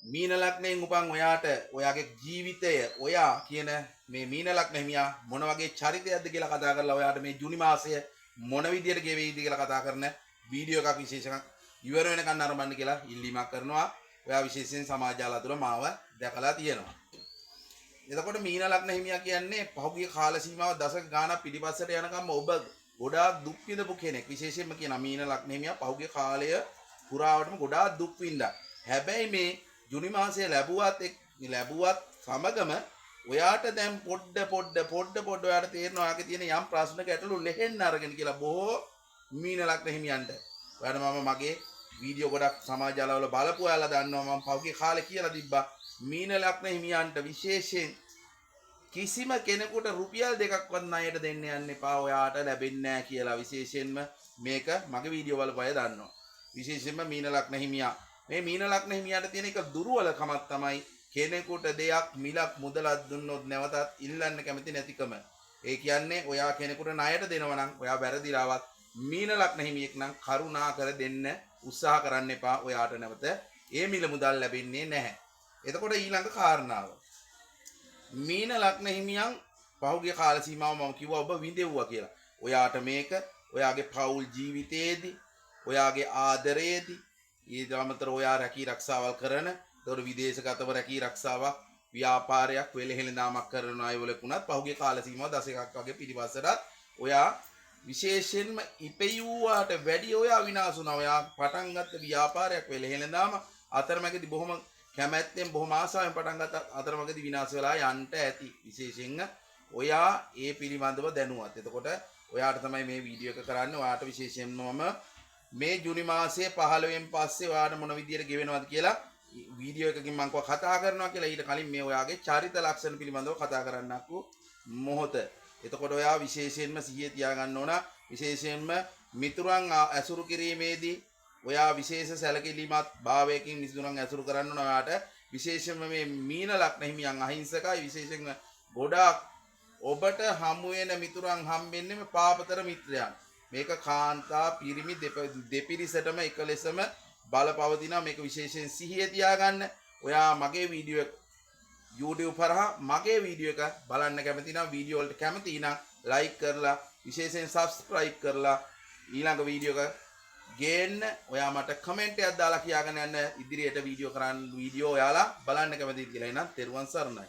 මීන ලග්නයෙන් උපන් ඔයාට ඔයාගේ ජීවිතය ඔයා කියන මේ මීන ලග්න හිමියා මොන වගේ චරිතයක්ද කියලා කතා කරලා ඔයාට මේ ජුනි මාසය මොන විදියට ගෙවෙයිද කියලා කතා කරන වීඩියෝ එකක් විශේෂයක් ඉවර වෙනකන් නරඹන්න කියලා ඉල්ලීමක් කරනවා. ඔයා විශේෂයෙන් සමාජ ජාල තුළ මාව දැකලා තියෙනවා. එතකොට මීන ලග්න හිමියා කියන්නේ පහුගිය කාල සීමාව දශක ගාණක් පිටිපස්සට යනකම් ඔබ ගොඩාක් දුක් විඳපු කෙනෙක්. විශේෂයෙන්ම කියන මීන ලග්න හිමියා පහුගිය කාලය පුරාවටම ගොඩාක් දුක් විඳා. හැබැයි මේ ජුනි මාසයේ ලැබුවත් සමගම ඔයාට දැන් පොඩ්ඩ ඔයාට තේරෙනවා ඔයාගේ තියෙන යම් ප්‍රශ්න ගැටලු ලෙහෙන්න අරගෙන කියලා බොහෝ මීන ලග්න හිමියන්ට. ඔයාට මම මගේ වීඩියෝ ගොඩක් සමාජ ජාලවල බලපු අයලා දන්නවා මම පහුගිය කාලේ කියලා තිබ්බා මීන ලග්න හිමියන්ට විශේෂයෙන් කිසිම කෙනෙකුට රුපියල් 2ක්වත් ණයට දෙන්න යන්න එපා ඔයාට ලැබෙන්නේ නැහැ කියලා විශේෂයෙන්ම මේක මගේ වීඩියෝ වල බය දන්නවා. විශේෂයෙන්ම මීන ලග්න හිමියා මේ මීන ලග්න හිමියාට තියෙන එක දුර්වලකමක් තමයි කෙනෙකුට දෙයක් මිලක් මුදලක් දුන්නොත් නැවතත් ඉල්ලන්න කැමති නැතිකම. ඒ කියන්නේ ඔයා කෙනෙකුට ණයට දෙනවා නම් ඔයා වැරදිලාවත් මීන ලග්න හිමියෙක් නම් කරුණා කර දෙන්න උත්සාහ කරන්න එපා. ඔයාට නැවත ඒ මිල මුදල් ලැබෙන්නේ නැහැ. එතකොට ඊළඟ කාරණාව මීන ලග්න හිමියන් පහුගිය කාල සීමාව මම කිව්වා ඔබ විඳෙව්වා කියලා. ඔයාට මේක ඔයාගේ පෞල් ජීවිතයේදී ඔයාගේ ආදරයේදී ඊට අමතරව ඔයා රැකී රක්ෂාවල් කරන ඒතකොට විදේශගතව රැකී රක්ෂාවක් ව්‍යාපාරයක් වෙලහෙළඳාමක් කරන අය වලකුණත් පහුගිය කාල සීමාව දශකයක් වගේ පිටිපස්සට ඔයා විශේෂයෙන්ම ඉපෙයුවාට වැඩි ඔයා විනාශ වුණා. ඔයා පටන් ගත්ත ව්‍යාපාරයක් වෙලහෙළඳාම අතරමැදි බොහොම කැමැත්තෙන් බොහොම ආසාවෙන් පටන් ගත්ත අතරමැදි විනාශ වෙලා යන්න ඇති. විශේෂයෙන් ඔයා ඒ පිළිබඳව දැනුවත්. එතකොට ඔයාට තමයි මේ වීඩියෝ එක කරන්නේ. ඔයාට විශේෂයෙන්ම මම මේ ජුනි මාසයේ 15න් පස්සේ ඔයාට මොන විදියට ගෙවෙනවද කියලා වීඩියෝ එකකින් මම කතා කරනවා කියලා. ඊට කලින් මේ ඔයාගේ චරිත ලක්ෂණ පිළිබඳව කතා කරන්නකෝ මොහොත. එතකොට ඔයා විශේෂයෙන්ම සිහිය තියාගන්න ඕන. විශේෂයෙන්ම මිතුරන් ඇසුරු කිරීමේදී ඔයා විශේෂ සැලකිලිමත් භාවයකින් මිතුරන් ඇසුරු කරන්න ඕන. ඔයාට විශේෂයෙන්ම මේ මීන ලග්න හිමියන් අහිංසකයි. විශේෂයෙන්ම ගොඩාක් ඔබට හමු වෙන මිතුරන් හම්බෙන්නේ පාපතර මිත්‍රයන්. මේක කාන්තා පිරිමි දෙපිරිසටම එක ලෙසම බලපවතිනවා. මේක විශේෂයෙන් සිහිය තියාගන්න. ඔයා මගේ වීඩියෝ YouTube හරහා මගේ වීඩියෝ එක බලන්න කැමති නම් වීඩියෝ වලට කැමති නම් like කරලා විශේෂයෙන් subscribe කරලා ඊළඟ වීඩියෝ එක ගේන්න. ඔයා මට කමෙන්ට් එකක් දාලා කියාගෙන යන්න ඉදිරියට වීඩියෝ කරන්න වීඩියෝ ඔයාලා බලන්න කැමතිද කියලා. එහෙනම් තෙරුවන් සරණයි.